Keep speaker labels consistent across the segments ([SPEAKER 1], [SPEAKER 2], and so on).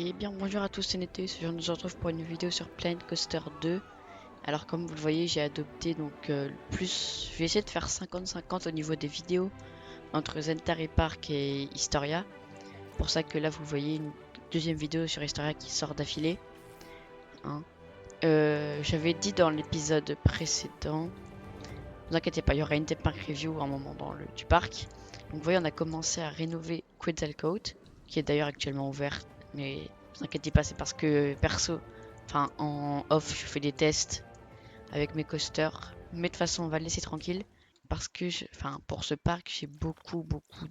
[SPEAKER 1] Et bien bonjour à tous, c'est Nété, aujourd'hui on se retrouve pour une vidéo sur Planet Coaster 2. Alors comme vous le voyez, j'ai adopté plus, je vais essayer de faire 50-50 au niveau des vidéos entre Zentari Park et Historia. Pour ça que là vous voyez une deuxième vidéo sur Historia qui sort d'affilée. Hein. J'avais dit dans l'épisode précédent, ne vous inquiétez pas, il y aura une Park Review à un moment du parc. Donc vous voyez, on a commencé à rénover Quetzalcoatl, qui est d'ailleurs actuellement ouverte. Mais ne vous inquiétez pas, c'est parce que perso, en off, je fais des tests avec mes coasters. Mais de toute façon, on va le laisser tranquille. Parce que, pour ce parc, j'ai beaucoup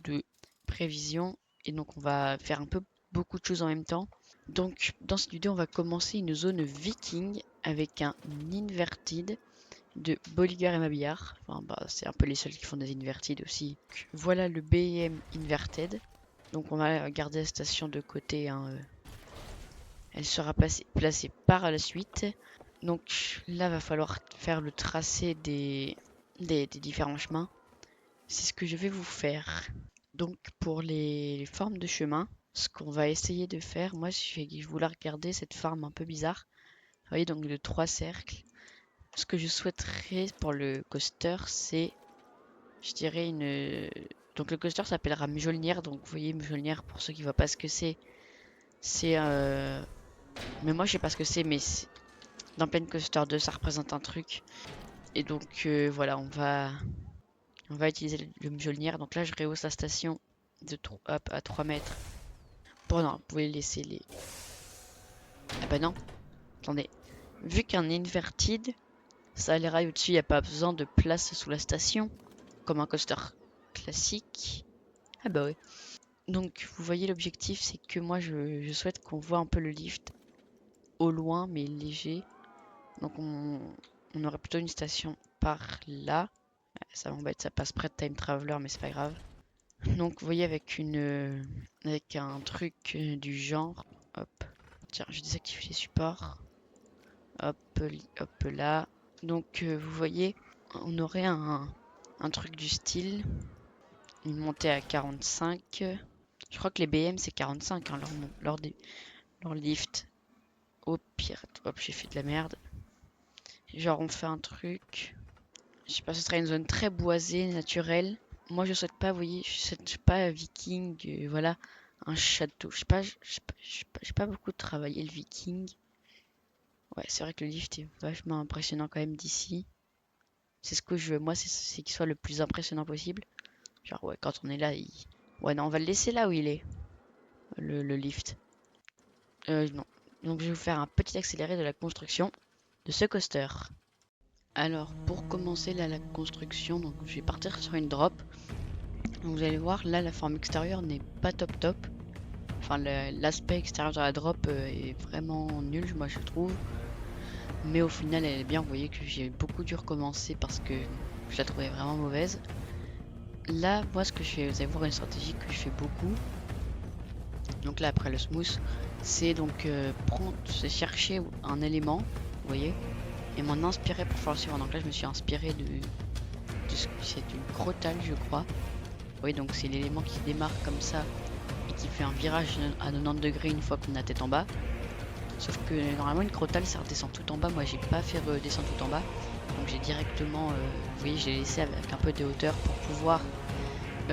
[SPEAKER 1] de prévisions. Et donc, on va faire beaucoup de choses en même temps. Donc, dans cette vidéo, on va commencer une zone viking avec un inverted de Bolliger et Mabillard. C'est un peu les seuls qui font des inverted aussi. Voilà le BM inverted. Donc, on va garder la station de côté, hein. Elle sera placée par la suite. Donc là, va falloir faire le tracé des différents chemins. C'est ce que je vais vous faire. Donc pour les formes de chemin, ce qu'on va essayer de faire, moi je voulais regarder cette forme un peu bizarre. Vous voyez, donc de 3 cercles. Ce que je souhaiterais pour le coaster, c'est, je dirais donc le coaster s'appellera Mjolnir. Donc vous voyez, Mjolnir, pour ceux qui ne voient pas ce que c'est mais moi je sais pas ce que c'est, mais dans Planet Coaster 2 ça représente un truc. Et donc voilà, on va utiliser le Mjolnir. Donc là je rehausse la station à 3 mètres. Bon non, vous pouvez laisser les... Ah bah non, attendez. Vu qu'un inverted, ça a les rails au-dessus, il n'y a pas besoin de place sous la station, comme un coaster classique. Ah bah ouais. Donc vous voyez, l'objectif c'est que moi je souhaite qu'on voit un peu le lift au loin mais léger. Donc on aurait plutôt une station par là. Ça m'embête, ça passe près de Time Traveler, mais c'est pas grave. Donc vous voyez, avec un truc du genre, hop, tiens, je désactive les supports, hop, hop là. Donc vous voyez, on aurait un truc du style, une montée à 45. Je crois que les BM c'est 45, hein, leur lift. Au pire, hop, j'ai fait de la merde. Genre on fait un truc, je sais pas, ce serait une zone très boisée, naturelle. Moi je souhaite pas, vous voyez, je souhaite pas viking, voilà, un château. J'ai pas beaucoup travaillé le viking. Ouais, c'est vrai que le lift est vachement impressionnant quand même d'ici. C'est ce que je veux, moi, c'est qu'il soit le plus impressionnant possible. Genre, ouais, quand on est là, ouais, non, on va le laisser là où il est, le lift. Non. Donc je vais vous faire un petit accéléré de la construction de ce coaster. Alors, pour commencer là, la construction, donc je vais partir sur une drop. Donc vous allez voir, là, la forme extérieure n'est pas top. Enfin, l'aspect extérieur de la drop est vraiment nul, moi je trouve. Mais au final, elle est bien. Vous voyez que j'ai beaucoup dû recommencer parce que je la trouvais vraiment mauvaise. Là, moi, ce que je fais, vous allez voir une stratégie que je fais beaucoup. Donc là, après le smooth, c'est donc c'est chercher un élément, vous voyez, et m'en inspirer pour faire le suivant. Donc là, je me suis inspiré c'est une crotale, je crois. Vous voyez, donc c'est l'élément qui démarre comme ça et qui fait un virage à 90 degrés une fois qu'on a tête en bas. Sauf que normalement une crotale ça redescend tout en bas, moi j'ai pas fait redescendre tout en bas. Donc j'ai directement, vous voyez, j'ai laissé avec un peu de hauteur pour pouvoir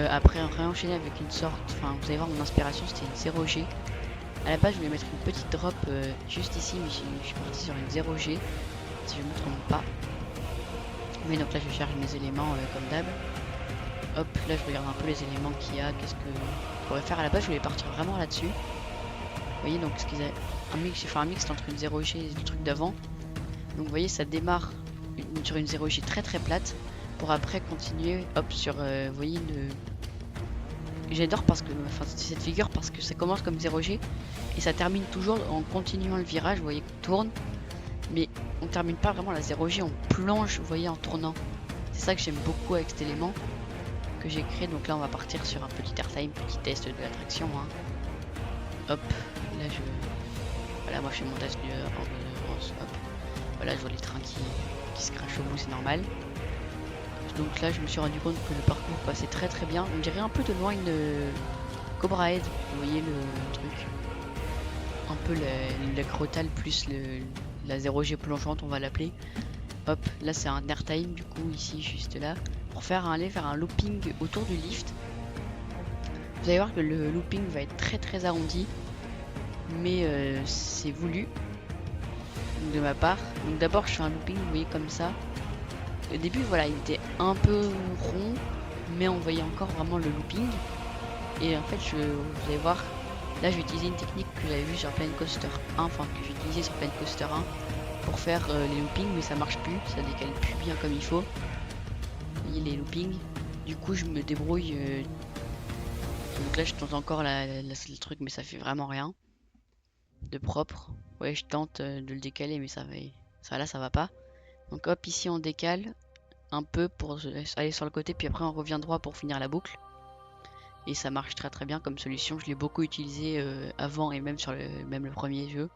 [SPEAKER 1] après réenchaîner avec une sorte, enfin vous allez voir mon inspiration c'était une 0G. À la base je voulais mettre une petite drop juste ici, mais je suis parti sur une 0G, si je me trompe pas. Mais donc là je charge mes éléments comme d'hab. Hop, là je regarde un peu les éléments qu'il y a, qu'est-ce que je pourrais faire. À la base je voulais partir vraiment là-dessus. Vous voyez, donc ce qu'ils avaient j'ai fait un mix entre une 0G et le truc d'avant. Donc vous voyez, ça démarre sur une 0G très plate pour après continuer hop sur vous voyez j'adore parce que cette figure parce que ça commence comme 0G et ça termine toujours en continuant le virage, vous voyez qu'on tourne, mais on termine pas vraiment la 0G, on plonge, vous voyez, en tournant. C'est ça que j'aime beaucoup avec cet élément que j'ai créé. Donc là on va partir sur un petit airtime, petit test de l'attraction, hein. Hop, là voilà, moi je fais mon test de hop. Voilà, je vois les trains qui se crachent au bout, c'est normal. Donc là je me suis rendu compte que le parcours passait très bien. On dirait un peu de loin une Cobra Head, vous voyez le truc. un peu la crotale plus la 0G plongeante, on va l'appeler. Hop, là c'est un airtime du coup ici juste là pour aller faire un looping autour du lift. Vous allez voir que le looping va être très arrondi, mais c'est voulu de ma part. Donc d'abord je fais un looping, vous voyez comme ça. Au début voilà, il était un peu rond, mais on voyait encore vraiment le looping. Et en fait vous allez voir, là je vais utiliser une technique que j'avais vue sur Planet Coaster 1, enfin que j'ai utilisée sur Planet Coaster 1 pour faire les loopings, mais ça marche plus, ça décale plus bien comme il faut. Vous voyez les loopings. Du coup je me débrouille. Donc là je tente encore le truc, mais ça fait vraiment rien de propre. Ouais, je tente de le décaler, mais ça va pas. Donc hop, ici on décale un peu pour aller sur le côté, puis après on revient droit pour finir la boucle. Et ça marche très bien comme solution. Je l'ai beaucoup utilisé avant et même sur le premier jeu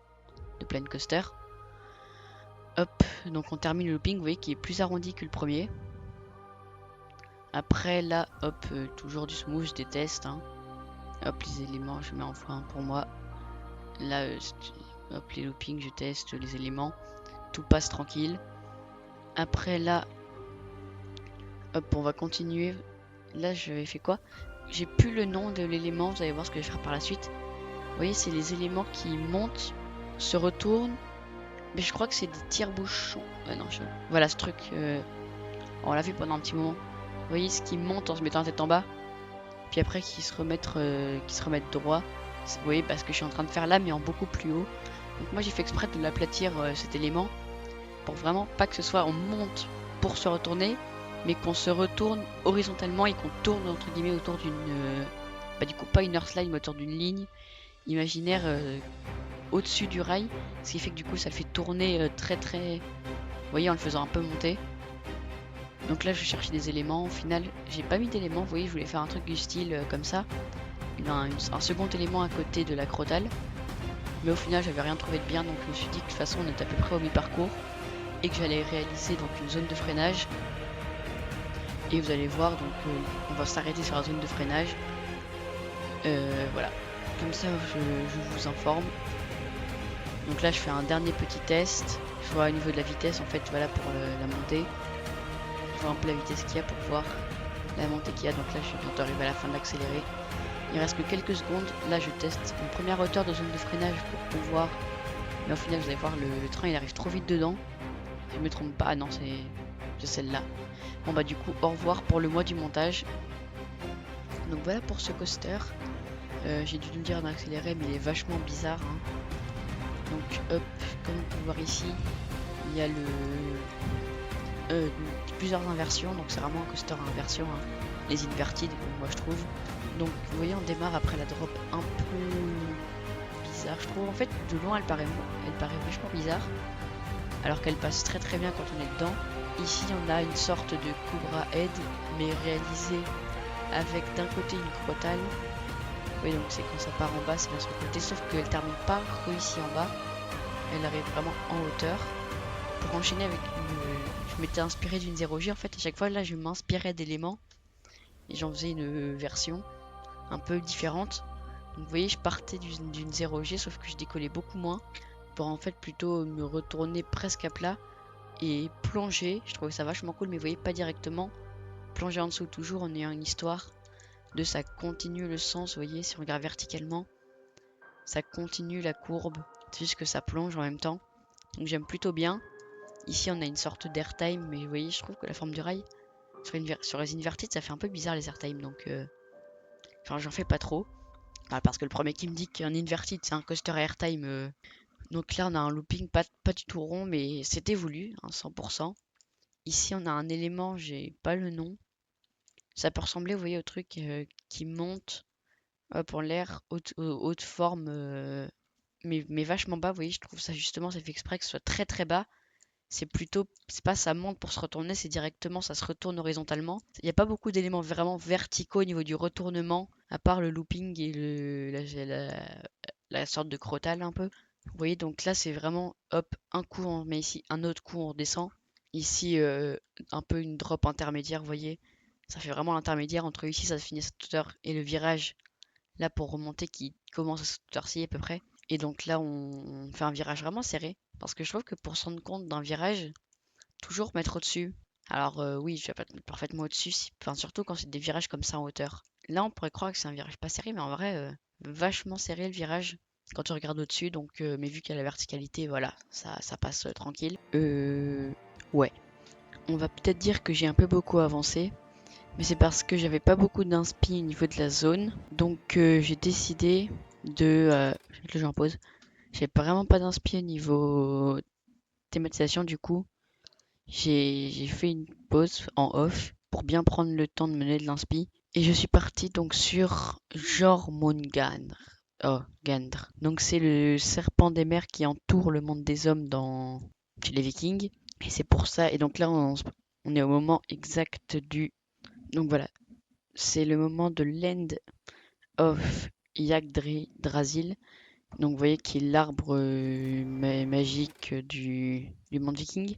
[SPEAKER 1] de Planet Coaster. Hop, donc on termine le looping, vous voyez qui est plus arrondi que le premier. Après là, hop, toujours du smooth, je déteste. Hein. Hop, les éléments, je mets en x1 pour moi. Là, hop, les loopings, je teste les éléments. Tout passe tranquille. Après là, hop, on va continuer. Là, je vais faire quoi? J'ai plus le nom de l'élément, vous allez voir ce que je vais faire par la suite. Vous voyez, c'est les éléments qui montent, se retournent. Mais je crois que c'est des tire-bouchons. Non, voilà ce truc. On l'a fait pendant un petit moment. Vous voyez ce qui monte en se mettant la tête en bas. Puis après qui se remettent droit. Vous voyez, parce que je suis en train de faire là, mais en beaucoup plus haut. Donc moi j'ai fait exprès de l'aplatir cet élément. Pour vraiment pas que ce soit on monte pour se retourner, mais qu'on se retourne horizontalement et qu'on tourne entre guillemets autour d'une... du coup pas une earthline, mais autour d'une ligne imaginaire au-dessus du rail. Ce qui fait que du coup ça fait tourner très... Vous voyez, en le faisant un peu monter. Donc là je cherchais des éléments, au final j'ai pas mis d'éléments, vous voyez, je voulais faire un truc du style comme ça. Un second élément à côté de la crotale. Mais au final j'avais rien trouvé de bien, donc je me suis dit que de toute façon on est à peu près au mi-parcours. Et que j'allais réaliser donc une zone de freinage. Et vous allez voir, donc on va s'arrêter sur la zone de freinage. Voilà, comme ça je vous informe. Donc là je fais un dernier petit test. Je vois au niveau de la vitesse en fait, voilà pour la montée. Je vois un peu la vitesse qu'il y a pour voir la montée qu'il y a. Donc là je suis bientôt arrivé à la fin de l'accéléré. Il reste que quelques secondes. Là je teste une première hauteur de zone de freinage pour pouvoir. Mais au final vous allez voir le train il arrive trop vite dedans. Si je me trompe pas, ah non c'est celle-là. Bon bah du coup au revoir pour le mois du montage. Donc voilà pour ce coaster. J'ai dû le dire d'accélérer mais il est vachement bizarre. Hein. Donc hop, comme on peut voir ici, il y a plusieurs inversions. Donc c'est vraiment un coaster à inversion. Hein. Les inverted moi je trouve. Donc vous voyez on démarre après la drop un peu bizarre je trouve. En fait de loin elle paraît vachement bizarre. Alors qu'elle passe très bien quand on est dedans. Ici on a une sorte de Cobra Head mais réalisée avec d'un côté une crotale. Oui donc c'est quand ça part en bas c'est bien sur le côté, sauf qu'elle termine pas ici en bas. Elle arrive vraiment en hauteur. Pour enchaîner avec je m'étais inspiré d'une 0G en fait, à chaque fois là je m'inspirais d'éléments et j'en faisais une version un peu différente. Donc vous voyez je partais d'une 0G sauf que je décollais beaucoup moins pour en fait plutôt me retourner presque à plat et plonger. Je trouvais ça vachement cool mais vous voyez pas directement. Plonger en dessous toujours en ayant une histoire de ça continue le sens, vous voyez si on regarde verticalement ça continue la courbe, c'est juste que ça plonge en même temps. Donc j'aime plutôt bien. Ici on a une sorte d'airtime mais vous voyez je trouve que la forme du rail sur les inverted ça fait un peu bizarre les airtime donc enfin j'en fais pas trop. Parce que le premier qui me dit qu'un inverted c'est un coaster à airtime donc là on a un looping pas du tout rond mais c'était voulu hein, 100%. Ici on a un élément, j'ai pas le nom. Ça peut ressembler vous voyez au truc qui monte pour l'air haute forme mais vachement bas vous voyez je trouve ça justement ça fait exprès que ce soit très bas. C'est pas ça monte pour se retourner, c'est directement ça se retourne horizontalement. Il n'y a pas beaucoup d'éléments vraiment verticaux au niveau du retournement à part le looping et la sorte de crotale un peu. Vous voyez donc là c'est vraiment hop un coup on met ici, un autre coup on redescend. Ici un peu une drop intermédiaire vous voyez. Ça fait vraiment l'intermédiaire entre ici ça finit à cette hauteur et le virage là pour remonter qui commence à cette hauteur-ci à peu près. Et donc là, on fait un virage vraiment serré. Parce que je trouve que pour se rendre compte d'un virage, toujours mettre au-dessus. Alors oui, je vais pas te mettre parfaitement au-dessus, enfin, surtout quand c'est des virages comme ça en hauteur. Là, on pourrait croire que c'est un virage pas serré, mais en vrai, vachement serré le virage quand tu regardes au-dessus. Donc, mais vu qu'il y a la verticalité, voilà, ça passe tranquille. Ouais. On va peut-être dire que j'ai un peu beaucoup avancé, mais c'est parce que j'avais pas beaucoup d'inspi au niveau de la zone. Donc, j'ai décidé de... je vais mettre le jeu en pause. J'ai vraiment pas d'inspi au niveau thématisation, du coup. J'ai fait une pause en off pour bien prendre le temps de mener de l'inspi. Et je suis parti donc sur Jormungandr. Oh, Gandr. Donc c'est le serpent des mers qui entoure le monde des hommes dans chez les Vikings. Et c'est pour ça. Et donc là, on est au moment exact du. Donc voilà, c'est le moment de l'End of Yggdrasil. Donc vous voyez qui est l'arbre magique du monde viking,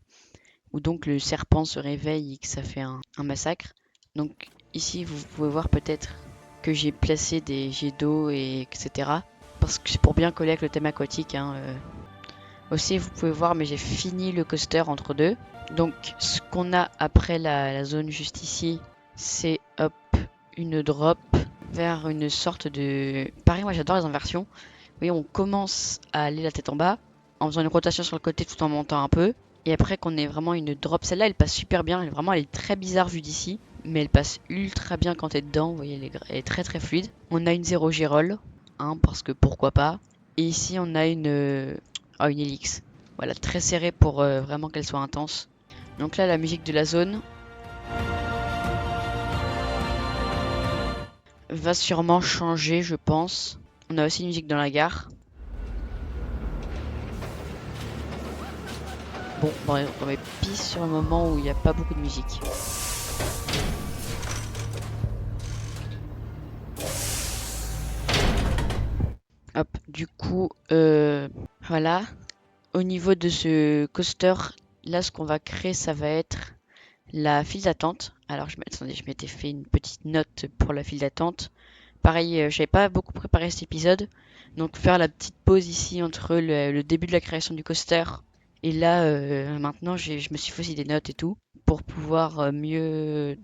[SPEAKER 1] où donc le serpent se réveille et que ça fait un massacre. Donc ici, vous pouvez voir peut-être que j'ai placé des jets d'eau et etc. Parce que c'est pour bien coller avec le thème aquatique. Hein. Aussi, vous pouvez voir, mais j'ai fini le coaster entre deux. Donc ce qu'on a après la zone juste ici, c'est hop, une drop vers une sorte de... Pareil, moi j'adore les inversions. Vous voyez, on commence à aller la tête en bas en faisant une rotation sur le côté tout en montant un peu. Et après qu'on ait vraiment une drop, celle-là elle passe super bien, elle est très bizarre vue d'ici, mais elle passe ultra bien quand t'es dedans, vous voyez elle est très très fluide. On a une 0 G-roll, hein, parce que pourquoi pas. Et ici on a une Helix, voilà, très serrée pour vraiment qu'elle soit intense. Donc là la musique de la zone va sûrement changer je pense. On a aussi une musique dans la gare. Bon, on va pile sur un moment où il n'y a pas beaucoup de musique. Hop, du coup, voilà. Au niveau de ce coaster, là, ce qu'on va créer, ça va être la file d'attente. Alors, attendez, je m'étais fait une petite note pour la file d'attente. Pareil, j'avais pas beaucoup préparé cet épisode. Donc, faire la petite pause ici entre le début de la création du coaster et là, maintenant, je me suis fait aussi des notes et tout pour pouvoir mieux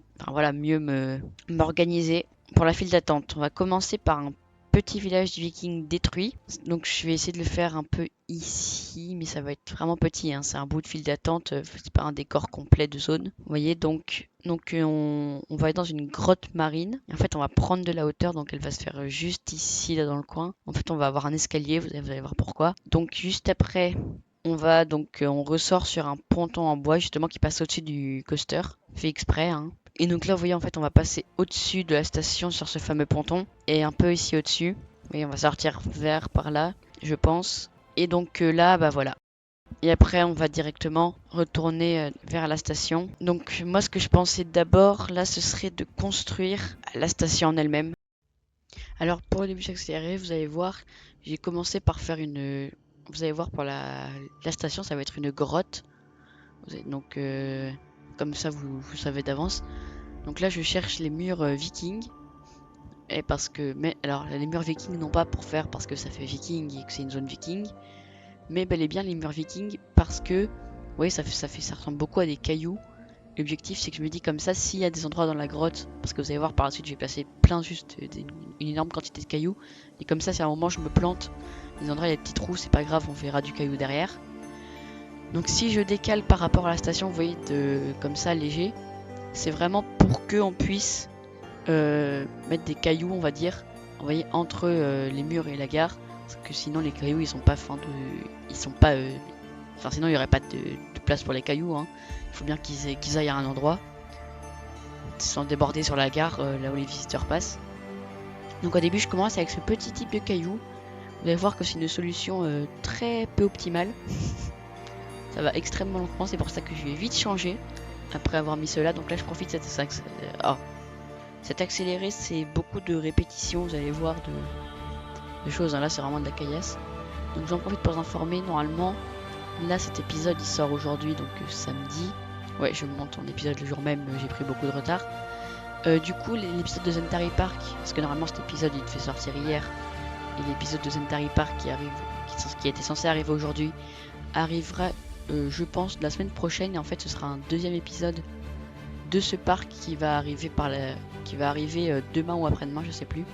[SPEAKER 1] m'organiser pour la file d'attente. On va commencer par un petit village du viking détruit. Donc je vais essayer de le faire un peu ici, mais ça va être vraiment petit, hein. C'est un bout de file d'attente, c'est pas un décor complet de zone. Vous voyez, on va être dans une grotte marine. Et en fait, on va prendre de la hauteur, donc elle va se faire juste ici, là dans le coin. En fait, on va avoir un escalier, vous allez voir pourquoi. Donc juste après, on ressort sur un ponton en bois justement qui passe au-dessus du coaster, fait exprès, hein. Et donc là, vous voyez, en fait, on va passer au-dessus de la station sur ce fameux ponton et un peu ici au-dessus. Et on va sortir vers par là, je pense. Et donc là, bah voilà. Et après, on va directement retourner vers la station. Donc moi, ce que je pensais d'abord, là, ce serait de construire la station en elle-même. Alors pour le début accéléré, vous allez voir, j'ai commencé par faire une... Vous allez voir pour la station, ça va être une grotte. Donc comme ça, vous savez d'avance. Donc là, je cherche les murs vikings. Et parce que... Mais alors, les murs vikings, non pas pour faire parce que ça fait viking et que c'est une zone viking. Mais bel et bien les murs vikings parce que... Oui, ça ressemble beaucoup à des cailloux. L'objectif, c'est que je me dis comme ça, s'il y a des endroits dans la grotte, parce que vous allez voir par la suite, je vais placer une énorme quantité de cailloux, et comme ça, si à un moment je me plante, les endroits il y a des petits trous, c'est pas grave, on verra du caillou derrière. Donc si je décale par rapport à la station, vous voyez, comme ça, léger, c'est vraiment pour que on puisse mettre des cailloux, on va dire, vous voyez, entre les murs et la gare, parce que sinon les cailloux ils sont pas enfin sinon il n'y aurait pas de place pour les cailloux, hein. Il faut bien qu'ils aillent à un endroit sans déborder sur la gare, là où les visiteurs passent. Donc au début je commence avec ce petit type de cailloux. Vous allez voir que c'est une solution très peu optimale. Ça va extrêmement lentement, c'est pour ça que je vais vite changer après avoir mis cela. Donc là je profite de cet accéléré, c'est beaucoup de répétitions, vous allez voir de choses, hein. Là c'est vraiment de la caillasse. Donc j'en profite pour vous informer, normalement là cet épisode il sort aujourd'hui, donc samedi. Ouais, je monte en épisode le jour même, j'ai pris beaucoup de retard. Du coup, l'épisode de Zentari Park, parce que normalement cet épisode il devait sortir hier, et l'épisode de Zentari Park qui arrive qui était censé arriver aujourd'hui, arrivera, je pense, la semaine prochaine. Et en fait, ce sera un deuxième épisode de ce parc qui va arriver demain ou après-demain, je sais plus.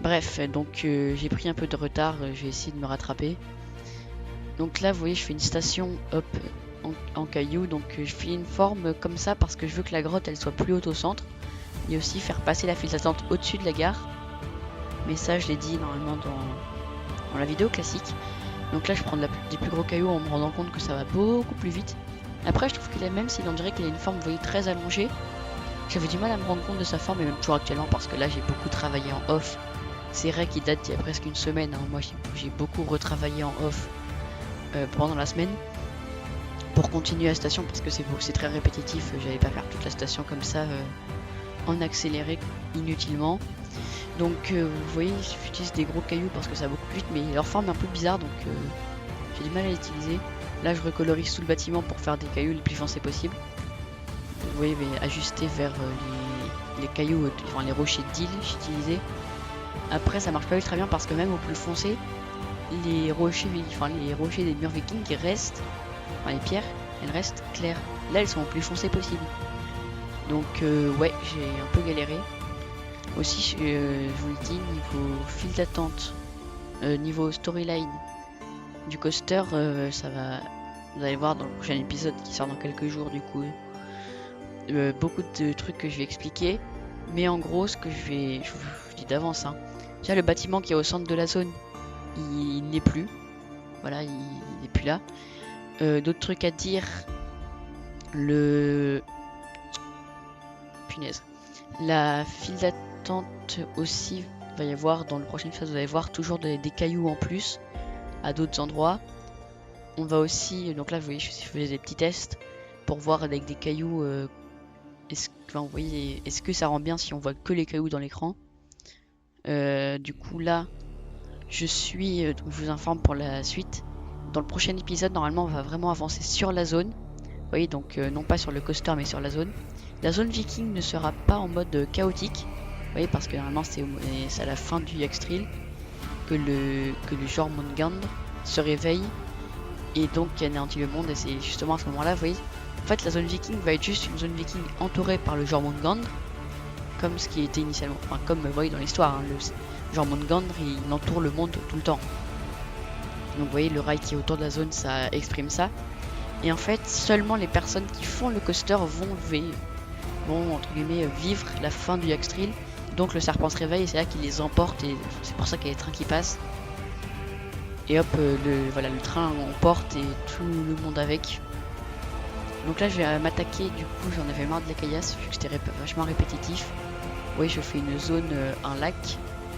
[SPEAKER 1] Bref, donc j'ai pris un peu de retard, j'ai essayé de me rattraper. Donc là, vous voyez, je fais une station hop en cailloux, donc je fais une forme comme ça parce que je veux que la grotte elle soit plus haute au centre. Et aussi faire passer la file d'attente au-dessus de la gare. Mais ça, je l'ai dit normalement dans la vidéo classique. Donc là, je prends des plus gros cailloux en me rendant compte que ça va beaucoup plus vite. Après, je trouve qu'il est, même s'il en dirait qu'il a une forme, vous voyez, très allongée, j'avais du mal à me rendre compte de sa forme, et même toujours actuellement, parce que là, j'ai beaucoup travaillé en off. C'est vrai qu'il date d'il y a presque une semaine. Hein. Moi, j'ai beaucoup retravaillé en off pendant la semaine pour continuer la station, parce que c'est très répétitif. J'allais pas faire toute la station comme ça en accéléré inutilement. Donc, vous voyez, j'utilise des gros cailloux parce que ça va beaucoup plus vite, mais leur forme est un peu bizarre, donc j'ai du mal à l'utiliser. Là, je recolorise tout le bâtiment pour faire des cailloux les plus foncés possibles. Vous voyez, mais ajusté vers les cailloux, enfin les rochers d'île, j'utilisais. Après, ça marche pas ultra bien parce que même au plus foncé, les rochers des murs vikings qui restent, enfin les pierres, elles restent claires. Là, elles sont au plus foncé possible. Donc, ouais, j'ai un peu galéré. Aussi, je vous le dis, niveau file d'attente, niveau storyline du coaster, ça va. Vous allez voir dans le prochain épisode qui sort dans quelques jours, du coup, beaucoup de trucs que je vais expliquer. Mais en gros, ce que je vous dis d'avance, hein. Déjà, le bâtiment qui est au centre de la zone, il n'est plus. Voilà, il n'est plus là. D'autres trucs à dire. Punaise. La file d'attente aussi, va y avoir dans le prochain épisode, vous allez voir toujours des cailloux en plus à d'autres endroits. On va aussi, donc là vous voyez, je faisais des petits tests pour voir avec des cailloux, vous voyez, est-ce que ça rend bien si on voit que les cailloux dans l'écran. Du coup là, je vous informe pour la suite. Dans le prochain épisode, normalement, on va vraiment avancer sur la zone. Vous voyez, donc non pas sur le coaster, mais sur la zone. La zone viking ne sera pas en mode chaotique. Vous voyez, parce que normalement, c'est à la fin du X-Trail que le Jormungandr se réveille et donc qui anéantit le monde. Et c'est justement à ce moment-là, vous voyez, en fait, la zone viking va être juste une zone viking entourée par le Jormungandr, comme ce qui était initialement, enfin, comme vous voyez dans l'histoire, hein, le Jormungandr, il entoure le monde tout le temps. Donc vous voyez, le rail qui est autour de la zone, ça exprime ça. Et en fait, seulement les personnes qui font le coaster vont entre guillemets vivre la fin du X-Trail. Donc le serpent se réveille et c'est là qu'il les emporte, et c'est pour ça qu'il y a les trains qui passent. Et hop, le train emporte et tout le monde avec. Donc là je vais m'attaquer, du coup j'en avais marre de la caillasse vu que c'était vachement répétitif. Oui, je fais une zone, un lac.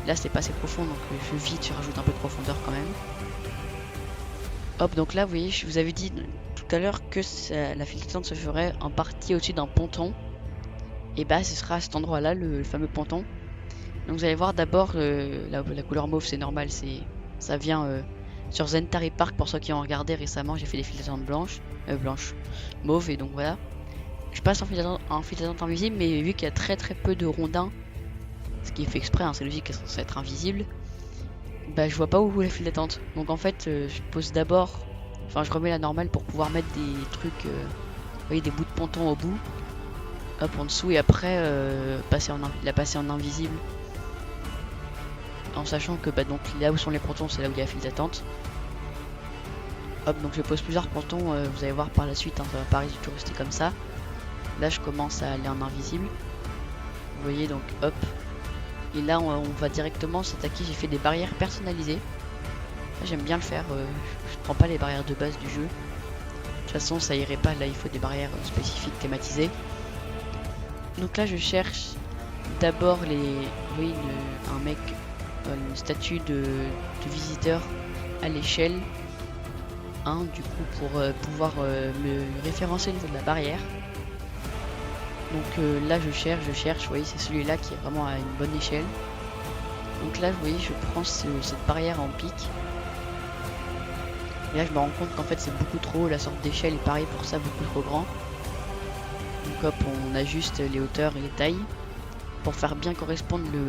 [SPEAKER 1] Là c'est pas assez profond, donc je vide, je rajoute un peu de profondeur quand même. Hop, donc là vous voyez, je vous avais dit tout à l'heure que la file d'attente se ferait en partie au-dessus d'un ponton. Et bah ce sera à cet endroit là, le fameux ponton. Donc vous allez voir d'abord la couleur mauve, c'est normal, ça vient sur Zentari Park. Pour ceux qui ont regardé récemment, j'ai fait des files d'attente mauve, et donc voilà. Je passe en file d'attente invisible, mais vu qu'il y a très peu de rondins, ce qui est fait exprès, hein, c'est logique qu'elle censée être invisible, bah je vois pas où est la file d'attente. Donc en fait je pose d'abord, je remets la normale pour pouvoir mettre des trucs, vous voyez, des bouts de ponton au bout, hop en dessous, et après la passer en invisible, en sachant que donc là où sont les pontons, c'est là où il y a la file d'attente. Hop, donc je pose plusieurs pontons, vous allez voir par la suite, hein, ça va pas toujours rester comme ça. Là je commence à aller en invisible, vous voyez, donc hop. Et là on va directement s'attaquer, j'ai fait des barrières personnalisées. J'aime bien le faire, je prends pas les barrières de base du jeu. De toute façon ça irait pas, là il faut des barrières spécifiques thématisées. Donc là je cherche d'abord un mec, une statue de visiteur à l'échelle 1, du coup pour pouvoir me référencer au niveau de la barrière. Donc là je cherche, vous voyez, c'est celui-là qui est vraiment à une bonne échelle. Donc là vous voyez, je prends cette barrière en pic. Et là je me rends compte qu'en fait c'est beaucoup trop haut, la sorte d'échelle est pareil pour ça, beaucoup trop grand. Donc hop, on ajuste les hauteurs et les tailles pour faire bien correspondre le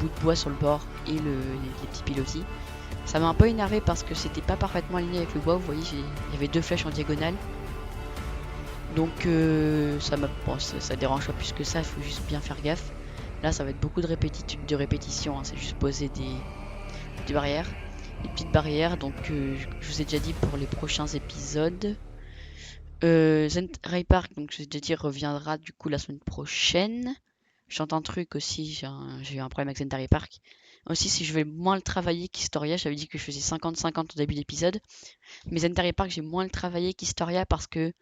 [SPEAKER 1] bout de bois sur le bord et les petits pilotis. Ça m'a un peu énervé parce que c'était pas parfaitement aligné avec le bois. Vous voyez, il y avait 2 flèches en diagonale. Donc ça dérange pas plus que ça, il faut juste bien faire gaffe. Là, ça va être beaucoup de répétitions, hein, c'est juste poser des barrières. Des petites barrières, donc je vous ai déjà dit pour les prochains épisodes. Zentai Park, donc je vous ai déjà dit, reviendra du coup la semaine prochaine. Je chante un truc aussi, j'ai eu un problème avec Zentai Park. Aussi, si je vais moins le travailler qu'Historia, j'avais dit que je faisais 50-50 au début d'épisode. Mais Zentai Park, j'ai moins le travaillé qu'Historia parce que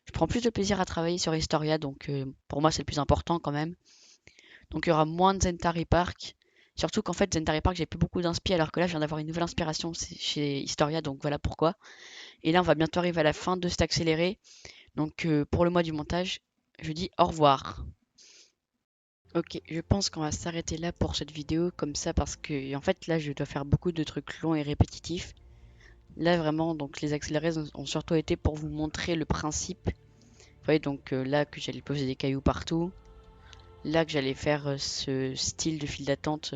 [SPEAKER 1] je prends plus de plaisir à travailler sur Historia, donc pour moi c'est le plus important quand même. Donc il y aura moins de Zentari Park. Surtout qu'en fait, Zentari Park, j'ai plus beaucoup d'inspi, alors que là, je viens d'avoir une nouvelle inspiration chez Historia, donc voilà pourquoi. Et là, on va bientôt arriver à la fin de cet accéléré. Donc pour le mois du montage, je dis au revoir. Ok, je pense qu'on va s'arrêter là pour cette vidéo, comme ça, parce que en fait, là, je dois faire beaucoup de trucs longs et répétitifs. Là, vraiment, donc les accélérés ont surtout été pour vous montrer le principe. Vous voyez, donc là, que j'allais poser des cailloux partout. Là que j'allais faire ce style de file d'attente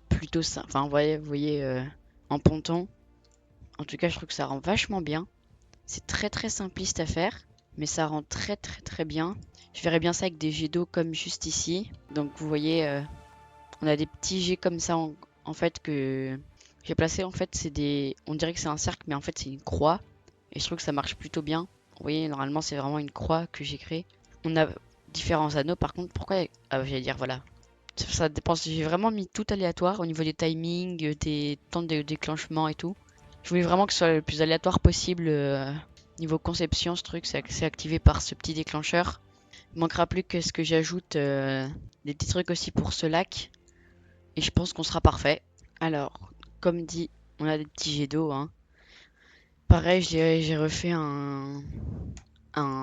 [SPEAKER 1] plutôt simple. Enfin, vous voyez en ponton. En tout cas, je trouve que ça rend vachement bien. C'est très très simpliste à faire, mais ça rend très très très bien. Je verrais bien ça avec des jets d'eau comme juste ici. Donc vous voyez, on a des petits jets comme ça en fait que j'ai placé. En fait, on dirait que c'est un cercle, mais en fait c'est une croix. Et je trouve que ça marche plutôt bien. Vous voyez, normalement c'est vraiment une croix que j'ai créée. On a différents anneaux. Par contre, pourquoi j'allais dire voilà. Ça dépend. J'ai vraiment mis tout aléatoire au niveau des timings, des temps de déclenchement et tout. Je voulais vraiment que ce soit le plus aléatoire possible. Niveau conception, ce truc, c'est activé par ce petit déclencheur. Il manquera plus que ce que j'ajoute des petits trucs aussi pour ce lac. Et je pense qu'on sera parfait. Alors, comme dit, on a des petits jets d'eau. Hein. Pareil, j'ai refait un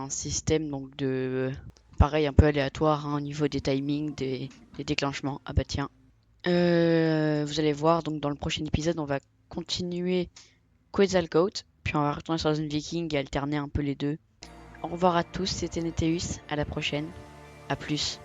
[SPEAKER 1] système donc de pareil un peu aléatoire hein, au niveau des timings, des déclenchements. Ah bah tiens. Vous allez voir donc dans le prochain épisode on va continuer Quetzalcoatl, puis on va retourner sur la zone viking et alterner un peu les deux. Au revoir à tous, c'était Neteus, à la prochaine, à plus.